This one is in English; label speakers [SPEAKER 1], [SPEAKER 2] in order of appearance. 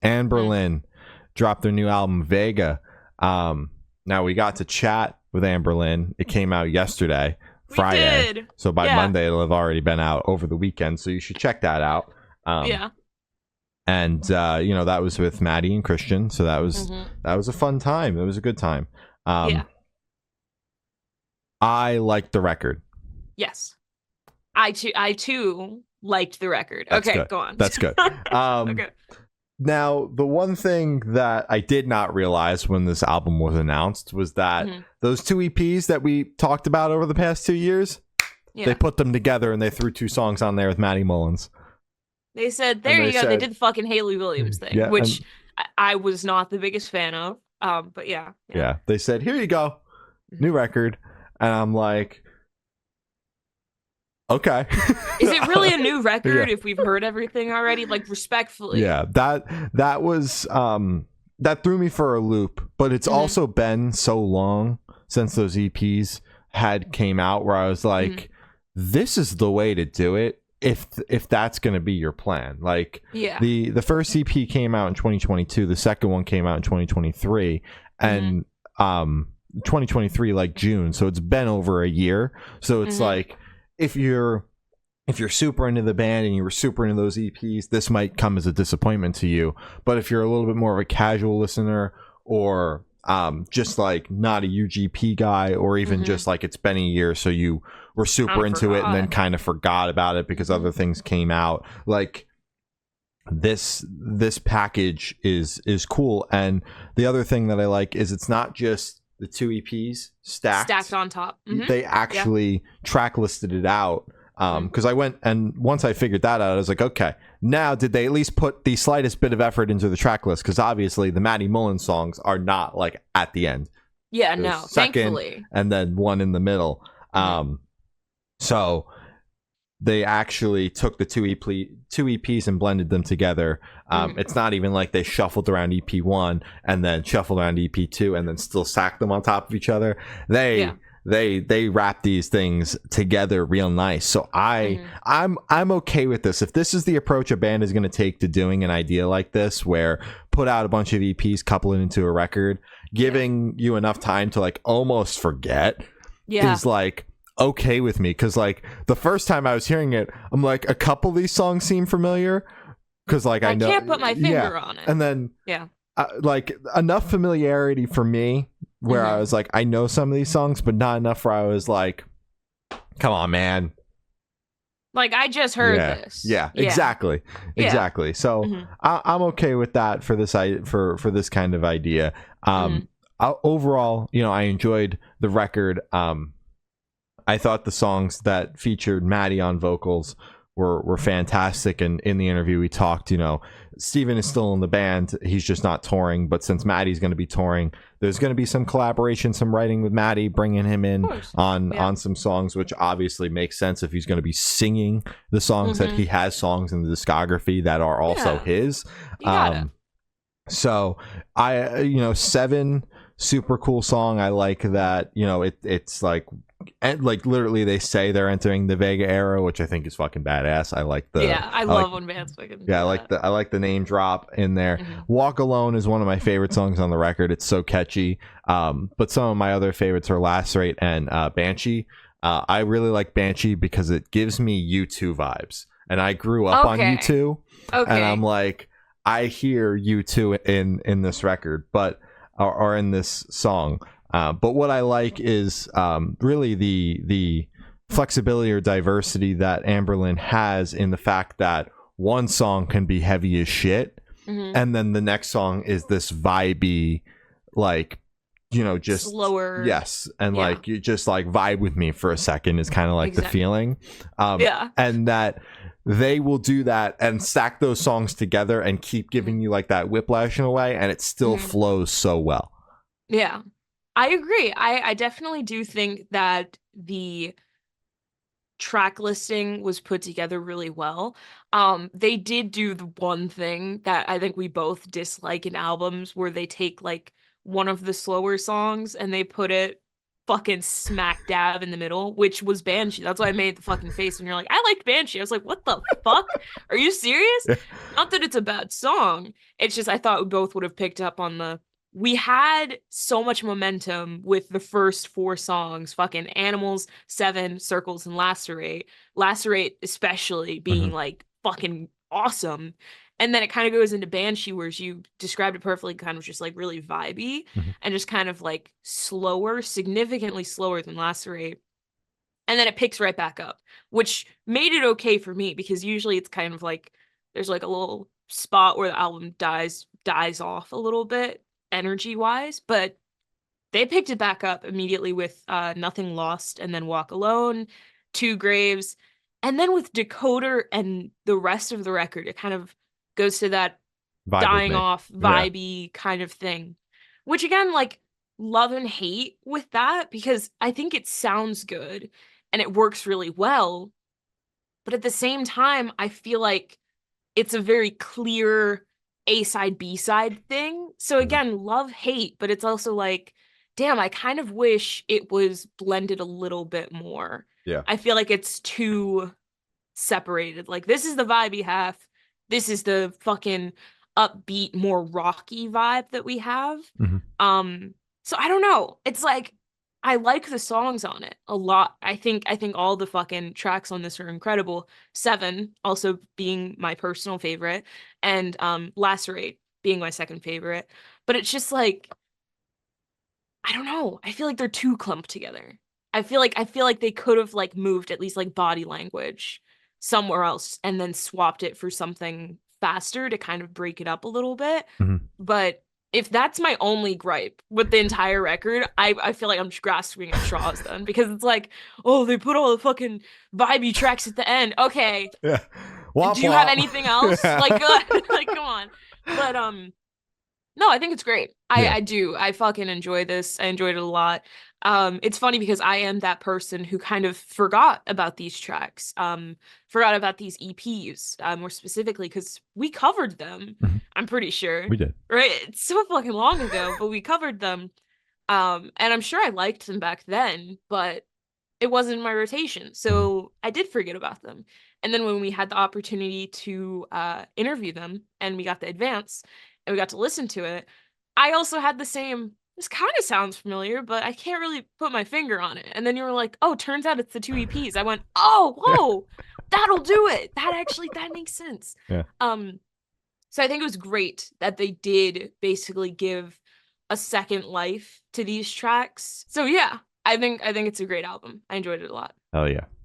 [SPEAKER 1] Anberlin dropped their new album Vega. Now we got to chat with Anberlin. It came out yesterday, Friday.
[SPEAKER 2] We did.
[SPEAKER 1] So by
[SPEAKER 2] Yeah.
[SPEAKER 1] Monday it'll have already been out over the weekend. So you should check that out.
[SPEAKER 2] Yeah.
[SPEAKER 1] And that was with Maddie and Christian. So that was
[SPEAKER 2] Mm-hmm.
[SPEAKER 1] a fun time. It was a good time.
[SPEAKER 2] Yeah.
[SPEAKER 1] I liked the record.
[SPEAKER 2] Yes. I too liked the record.
[SPEAKER 1] That's
[SPEAKER 2] okay,
[SPEAKER 1] good.
[SPEAKER 2] go on.
[SPEAKER 1] That's good.
[SPEAKER 2] Okay.
[SPEAKER 1] Now, the one thing that I did not realize when this album was announced was that those two EPs that we talked about over the past 2 years, they put them together and they threw 2 songs on there with Maddie Mullins.
[SPEAKER 2] They said, there you go. They did the fucking Haley Williams thing, which I was not the biggest fan of. But yeah.
[SPEAKER 1] Yeah. They said, here you go. New record. And I'm like, okay.
[SPEAKER 2] Is it really a new record if we've heard everything already? Like, respectfully.
[SPEAKER 1] Yeah, that was that threw me for a loop, but it's also been so long since those EPs had came out where I was like, this is the way to do it if that's going to be your plan. Like, the first EP came out in 2022, the second one came out in 2023, and 2023 like June, so it's been over a year. So it's like, if you're super into the band and you were super into those EPs, this might come as a disappointment to you. But if you're a little bit more of a casual listener, or just like not a UGP guy, or even just like it's been a year, so you were super into it and then kind of forgot about it because other things came out, like this package is cool. And the other thing that I like is it's not just the 2 EPs stacked
[SPEAKER 2] on top.
[SPEAKER 1] They actually track listed it out. Because I went, and once I figured that out, I was like, okay, now did they at least put the slightest bit of effort into the track list? Because obviously the Maddie Mullins songs are not like at the end.
[SPEAKER 2] Yeah,
[SPEAKER 1] There's
[SPEAKER 2] no,
[SPEAKER 1] second,
[SPEAKER 2] thankfully.
[SPEAKER 1] and then one in the middle. So they actually took the 2 EPs and blended them together. It's not even like they shuffled around EP1 and then shuffled around EP2 and then still stacked them on top of each other. They wrap these things together real nice. So I'm okay with this. If this is the approach a band is going to take to doing an idea like this, where put out a bunch of EPs, couple it into a record, giving you enough time to like almost forget, is like okay with me. Because like the first time I was hearing it, I'm like, a couple of these songs seem familiar, because like I know
[SPEAKER 2] can't put my finger on it.
[SPEAKER 1] And then like enough familiarity for me where I was like, I know some of these songs, but not enough where I was like, come on, man.
[SPEAKER 2] Like, I just heard this.
[SPEAKER 1] Yeah, exactly. Exactly. So I'm okay with that for this for this kind of idea. Overall, I enjoyed the record. I thought the songs that featured Maddie on vocals were fantastic, and in the interview we talked, Steven is still in the band, he's just not touring, but since Maddie's going to be touring, there's going to be some collaboration, some writing with Maddie, bringing him in on some songs, which obviously makes sense if he's going to be singing the songs that he has songs in the discography that are also his. So I 7, super cool song. I like that, it's like, and like literally they say they're entering the Vega era, which I think is fucking badass. I like the
[SPEAKER 2] I love when bands fucking
[SPEAKER 1] I like the name drop in there. Walk Alone is one of my favorite songs on the record. It's so catchy. But some of my other favorites are Lacerate and Banshee. I really like Banshee because it gives me U2 vibes, and I grew up on U2, and I'm like, I hear U2 in this record, but or in this song. But what I like is really the flexibility or diversity that Anberlin has in the fact that one song can be heavy as shit, and then the next song is this vibey, like, just
[SPEAKER 2] slower.
[SPEAKER 1] Yes, and like you just like vibe with me for a second is kind of like the feeling. And that they will do that and stack those songs together and keep giving you like that whiplash in a way, and it still flows so well.
[SPEAKER 2] Yeah. I agree. I definitely do think that the track listing was put together really well. They did do the one thing that I think we both dislike in albums, where they take like one of the slower songs and they put it fucking smack dab in the middle, which was Banshee. That's why I made the fucking face when you're like, I liked Banshee. I was like, what the fuck? Are you serious?
[SPEAKER 1] Yeah.
[SPEAKER 2] Not that it's a bad song. It's just I thought we both would have picked up on the we had so much momentum with the first four songs, fucking Animals, Seven, Circles, and Lacerate. Lacerate especially being
[SPEAKER 1] Mhm.
[SPEAKER 2] like fucking awesome. And then it kind of goes into Banshee, where you described it perfectly, kind of just like really vibey
[SPEAKER 1] Mhm.
[SPEAKER 2] and just kind of like slower, significantly slower than Lacerate. And then it picks right back up, which made it okay for me because usually it's kind of like there's like a little spot where the album dies off a little bit energy wise, but they picked it back up immediately with Nothing Lost and then Walk Alone, Two Graves, and then with Decoder and the rest of the record, it kind of goes to that
[SPEAKER 1] Vibe with
[SPEAKER 2] dying
[SPEAKER 1] me.
[SPEAKER 2] off,
[SPEAKER 1] Yeah.
[SPEAKER 2] vibey kind of thing. Which again, like love and hate with that because I think it sounds good and it works really well. But at the same time, I feel like it's a very clear A side, B side thing. So
[SPEAKER 1] Mhm.
[SPEAKER 2] again, love, hate, but it's also like, damn, I kind of wish it was blended a little bit more.
[SPEAKER 1] Yeah.
[SPEAKER 2] I feel like it's too separated. Like this is the vibey half. This is the fucking upbeat, more rocky vibe that we have.
[SPEAKER 1] Mhm.
[SPEAKER 2] So I don't know. It's like I like the songs on it a lot. I think all the fucking tracks on this are incredible. Seven also being my personal favorite, and Lacerate being my second favorite. But it's just like I don't know. I feel like they're too clumped together. I feel like they could have like moved at least like body language somewhere else and then swapped it for something faster to kind of break it up a little bit.
[SPEAKER 1] Mhm.
[SPEAKER 2] But if that's my only gripe with the entire record, I feel like I'm just grasping at straws then because it's like, oh, they put all the fucking vibey tracks at the end. Okay,
[SPEAKER 1] Yeah. Womp
[SPEAKER 2] do you have
[SPEAKER 1] womp.
[SPEAKER 2] anything else? Like, like come on. But no, I think it's great. I
[SPEAKER 1] Yeah.
[SPEAKER 2] I do. I fucking enjoy this. I enjoyed it a lot. It's funny because I am that person who kind of forgot about these tracks. Forgot about these EPs, more specifically because we covered them,
[SPEAKER 1] Mhm.
[SPEAKER 2] I'm pretty sure.
[SPEAKER 1] We did.
[SPEAKER 2] Right? It's so fucking long ago, but we covered them. And I'm sure I liked them back then, but it wasn't in my rotation.
[SPEAKER 1] Mhm.
[SPEAKER 2] So I did forget about them. And then when we had the opportunity to interview them and we got the advance and we got to listen to it, I also had the same, this kind of sounds familiar, but I can't really put my finger on it. And then you were like, oh, turns out it's the two EPs. I went, oh,
[SPEAKER 1] Yeah.
[SPEAKER 2] whoa, that'll do it. That makes sense.
[SPEAKER 1] Yeah.
[SPEAKER 2] Um, so I think it was great that they did basically give a second life to these tracks. So yeah, I think it's a great album. I enjoyed it a lot.
[SPEAKER 1] Hell yeah.